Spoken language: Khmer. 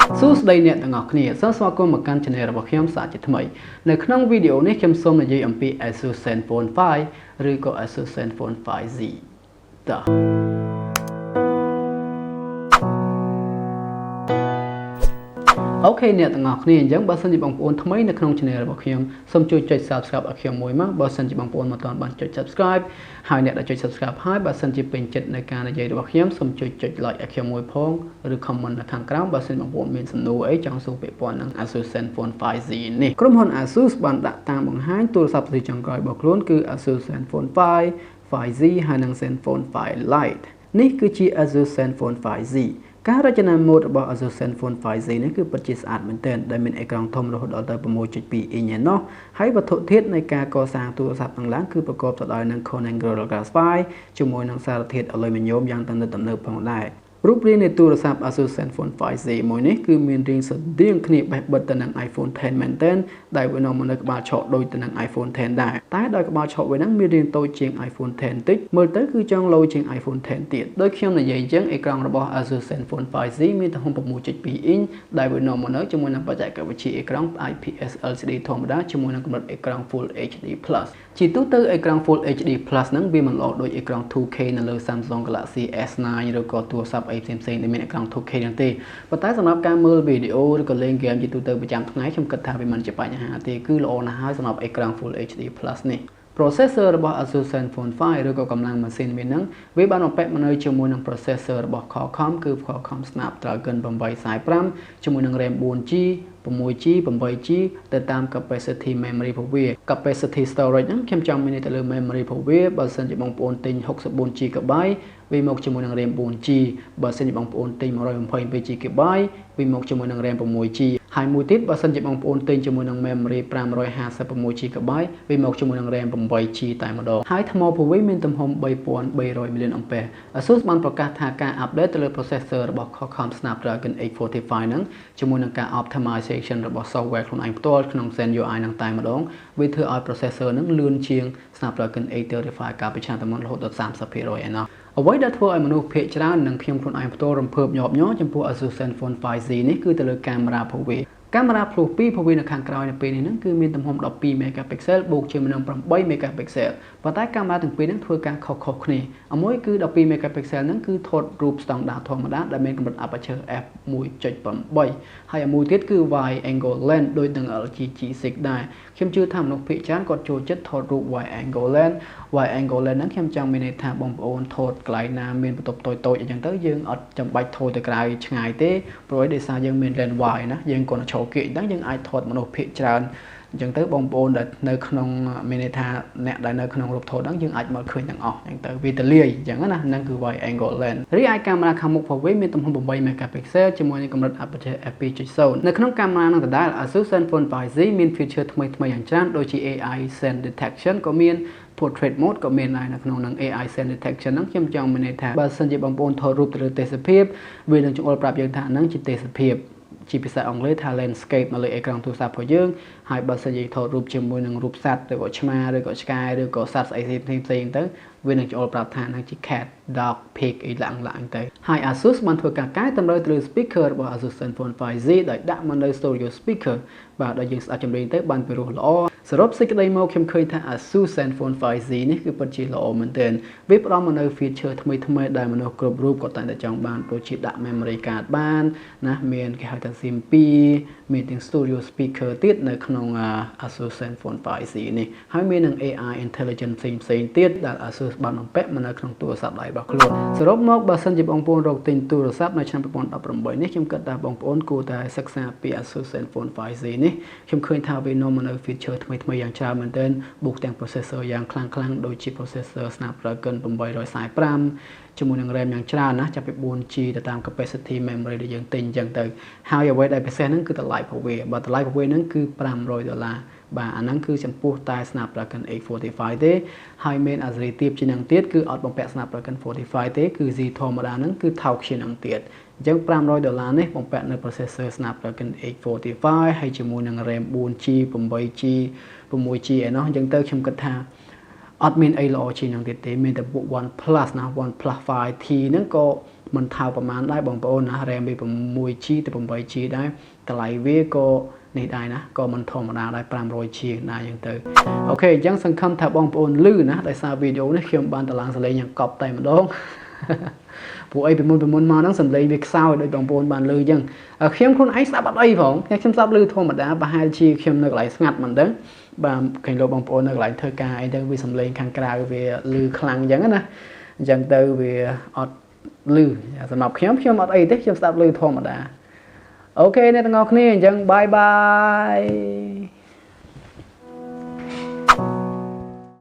สู้สไลเนี่ยต่างออกเนี่ยสสก็มาการชนะระบบเข้มสาจิตใหม่ในขนมวิดีโอนี้เข้มส้มในยี่อัมพี Asus Zenfone 5หรือก็ Asus Zenfone 5Z ต่อโอเคเนี่ยต่างออกเนี่ยยังบางส่วนที่บางคนทำไมในขนมชนะระบบเข้มส้มช่วยจด subscribe อักเข้มมวยมั้งบางส่วนที่บางคนมาตอนบางจด subscribe หายเนี่ยได้จด subscribe ให้บางส่วนที่เป็นจุดในการในใจระบบเข้มส้มช่วยจด like อักเข้มมวยพงหรือ comment ในทางกลางบางส่วนบางคนมีสนุกจังสู้ไปปอนนัง Asus Zenfone 5Z นี่กลุ่มคน Asus บันดักตามบางห้างตัวสับสีจังกอยบอกล้วนคือ Asus Zenfone 5 5Z หานัง Zenfone 5 Lite นี่คือชี Asus Zenfone 5Zการรจนาโหมดរបស់ Asus Zenfone 5Z នេះគឺពិតជាស្អាតមែនទែនដែលមានអេក្រង់ធំរហូតដល់ទៅ 6.2 អ៊ីញឯណោះហើយវត្ថុធាតុនៃការកសាងទូរស័ព្ទទាំងឡានគឺប្រកបទៅដោយនឹង canon graphite ជាមួយនឹងសារធាតុអ៊ូឡូមីញ៉ូមយ៉ាងទំនើបផងដែររូបរាងនៃទូរស័ព្ទ Asus Zenfone 5Z មួយនេះគឺមានរាងស្រដៀងគ្នាបេះបិទទៅនឹង iPhone 10 មែនទែនដែលវានាំមកនៅក្បាលឆក់ដូចទៅនឹង iPhone 10 ដែរតែដោយក្បាលឆក់វាហ្នឹងមានរាងតូចជាង iPhone 10 បន្តិចមើលទៅគឺចង់លោជាង iPhone 10 ទៀតដោយខ្ញុំនិយាយអញ្ចឹងអេក្រង់របស់ Asus Zenfone 5Z មានទំហំ 6.2 អ៊ីញដែលវានាំមកនៅជាមួយនឹងបច្ចេកវិទ្យាអេក្រង់ IPS LCD ធម្មតាជាមួយនឹងកម្រិតអេក្រង់ Full HD+ ជាទូទៅអេក្រង់ Full HD+ ហ្នឹងវាមិនល្អដូចអេក្រង់ 2K នៅលើ Samsung Galaxy S9 ឬក៏ទូរស័ព្ទអីផ្សេងៗដែលមានអេក្រង់ 2K ហ្នឹងទេប៉ុន្តែសម្រាប់ការមើលវីដេអូឬក៏លេងហ្គេមជាទូទៅប្រចាំថ្ងៃខ្ញុំគិតថាវាមិនជាបញ្ហាទេគឺល្អណាស់ហើយសម្រាប់អេក្រង់ Full HD+ នេះ processor របស់ Asus Zenfone 5 ឬក៏កម្លាំងម៉ាស៊ីនវានឹងវាបានបំពាក់មកនៅជាមួយនឹង processor របស់ Qualcomm គឺ Qualcomm Snapdragon 845ជាមួយនឹង RAM 4G 6G 8G ទៅតាម capacity memory របស់វា capacity storage ហ្នឹងខ្ញុំចង់មានទៅលើ memory របស់វាបើសិនជាបងប្អូនទិញ 64GB វាមកជាមួយនឹង RAM 4G បើសិនជាបងប្អូនទិញ 128GB វាមកជាមួយនឹង RAM 6G ហើយមួយទៀតបើសិនជាបងប្អូនទិញជាមួយនឹង memory 556GB វាមកជាមួយនឹង RAM 8G តែម្ដងហើយថ្មពោះវិញមានទំហំ 3300 million ampere Asus បានប្រកាសថាការ update ទៅលើ processor របស់ Qualcomm Snapdragon 845 ហ្នឹងជាមួយនឹងការ optimization របស់ software ខ្លួនឯងផ្ទាល់ក្នុង Zen UI ហ្នឹងតែម្ដងវាធ្វើឲ្យ processor ហ្នឹងលឿនជាង Snapdragon 835 កាលពីឆ្នាំមុនរហូតដល់ 30% ឯណោះអ្វីដែលធ្វើឲ្យមនុស្សភាគច្រើននិងខ្ញុំខ្លួនឯងផ្ទាល់រំភើបញាប់ញ័រចំពោះ Asus Zenfone 5Z នេះគឺទៅលើកាមេរ៉ាផងវាកាមេរ៉ាភ្លោះ2ផងវានៅខាងក្រោយនៅពេលនេះហ្នឹងគឺមានទំហំ 12 megapixel បូកជាមួយនឹង 8 megapixel ប៉ុន្តែកាមេរ៉ាទាំងពីរហ្នឹងធ្វើការខុសៗគ្នាមួយគឺ 12 megapixel ហ្នឹងគឺថតរូបស្តង់ដារធម្មតាដែលមានកម្រិត aperture f1.8 ហើយមួយទៀតគឺ wide angle lens ដូចនឹង LG G6 ដែរខ្ញុំជឿថាមនុស្សភាគច្រើនគាត់ចូលចិត្តថតរូប wide angle lens ហ្នឹងខ្ញុំចង់មានន័យថាបងប្អូនថតកន្លែងណាមានបន្ទប់តូចៗអញ្ចឹងទៅយើងអត់ចាំបាច់ថតទៅក្រៅឆ្ងាយទេព្រោះដោយសារយើងមាន lens wide ណាយើងគាត់ឈរគៀកអញ្ចឹងយើងអាចថតមនុស្សភាគច្រើនអញ្ចឹងទៅបងប្អូនដែលនៅក្នុងមានន័យថាអ្នកដែលនៅក្នុងរូបថតហ្នឹងយើងអាចមើលឃើញទាំងអស់អញ្ចឹងទៅវាទលាយអញ្ចឹងណាហ្នឹងគឺ wide angle lens រីឯកាមេរ៉ាខាងមុខផងវិញមានទំហំ 8 megapixel ជាមួយនឹងកម្រិត aperture f2.0 នៅក្នុងកាមេរ៉ាហ្នឹងដដែល Asus Zenfone 5Z មាន feature ថ្មីៗយ៉ាងច្រើនដូចជា AI scene detection ក៏មាន portrait mode ក៏មានដែរនៅក្នុងនឹង AI scene detection ហ្នឹងខ្ញុំចង់មានន័យថាបើសិនជាបងប្អូនថតរូបទៅលើទេសភាពវានឹងចូលប្រាប់យើងថាហ្នឹងជាទេសភាពជាភាសាអង់គ្លេសថា landscape នៅលើអេក្រង់ទូរស័ព្ទរបស់យើងហើយបើសិនជាថតរូបជាមួយនឹងរូបសត្វឬក៏ឆ្មាឬក៏ឆ្កែឬក៏សត្វស្អីផ្សេងទៅវានឹងចូលប្រាប់ថាហ្នឹងជា cat dog pig អីឡើងទៅហើយ Asus បានធ្វើការកែតម្រូវទៅលើ speaker របស់ Asus Zenfone 5Z ដោយដាក់មកនៅ stereo speaker បាទដោយយើងស្ដាប់ចម្រៀងទៅបានពិរោះល្អសរុបសេចក្តីមកខ្ញុំឃើញថា Asus Zenfone 5Z នេះគឺពិតជាល្អមែនទែនវាផ្ដល់មកនៅ feature ថ្មីដែលមនុស្សគ្រប់រូបក៏តែងតែចង់បានដូចជាដាក់ memory card បានណាមានគេហៅថា SIM 2មានទាំង stereo speaker ទៀតនៅក្នុង Asus Zenfone 5Z នេះហើយមាននឹង AI intelligence ផ្សេងទៀតដែល Asus បានបំពាក់មកនៅក្នុងទូរស័ព្ទដៃរបស់ខ្លួនសរុបមកបើសិនជាបងប្អូនរកទិញទូរស័ព្ទនៅឆ្នាំ2018នេះខ្ញុំគិតថាបងប្អូនគួរតែសិក្សាពី Asus Zenfone 5Z នេះខ្ញុំឃើញថាវានាំមកនៅ feature ថ្មីយ៉ាងច្រើនមែនទែនបូកទាំង processor យ៉ាងខ្លាំងដូចជា processor Snapdragon 845ជាមួយនឹង RAM យ៉ាងច្រើនណាចាប់ពី 4G ទៅតាម capacity memory ដែលយើងទិញអញ្ចឹងទៅហើយអ្វីដែលពិសេសហ្នឹងគឺតម្លៃរបស់វាបើតម្លៃរបស់វាហ្នឹងគឺ$500បាទអាហ្នឹងគឺចំពោះតែ Snapdragon 845ទេហើយមានអាសេរីទាបជាងហ្នឹងទៀតគឺអត់បំពាក់ Snapdragon 45ទេគឺ Z ធម្មតាហ្នឹងគឺថោកជាងហ្នឹងទៀតអញ្ចឹង$500នេះបំពាក់នៅ processor Snapdragon 845ហើយជាមួយនឹង RAM 4G 8G 6G ឯណោះអញ្ចឹងទៅខ្ញុំគិតថាអត់មានអីល្អជាងហ្នឹងទៀតទេមានតែពួក OnePlus ណា OnePlus 5T ហ្នឹងក៏ มันเท่าประมาณได้บางปอนนะแรมไปประมวยชีแต่ผมไปชีได้แต่ไหลเวก็ในได้นะก็มันธรรมดาได้ปรามโรยชีนะอย่างเตอโอเคยังสังคมถ้าบางปอนลื่นนะแต่ซาวิดีโอนี่เขียนบานตารางสเลอย่างกอบไตมันลงผู้ไอ้เป็นมนมาทั้งสำเร็จเบกเศร้าโดยบางปอนบานลือยังเขียนคนไอ้สับอะไรผมแค่เขียนสับลือธรรมดาบาฮาชีเขียนนึกไหลงัดมันเด้อบางเขียนโลบางปอนนึกไหลเธอกายเด้อวิสำเร็จข้างกลางเวลือคลังอย่างนั้นนะอย่างเตอเวอดลือสำหรับเขียนอดไอ้เด้เขียนสับลือธรรมดาโอเคเนี่ยตั้งเอาคนี้ยังบาย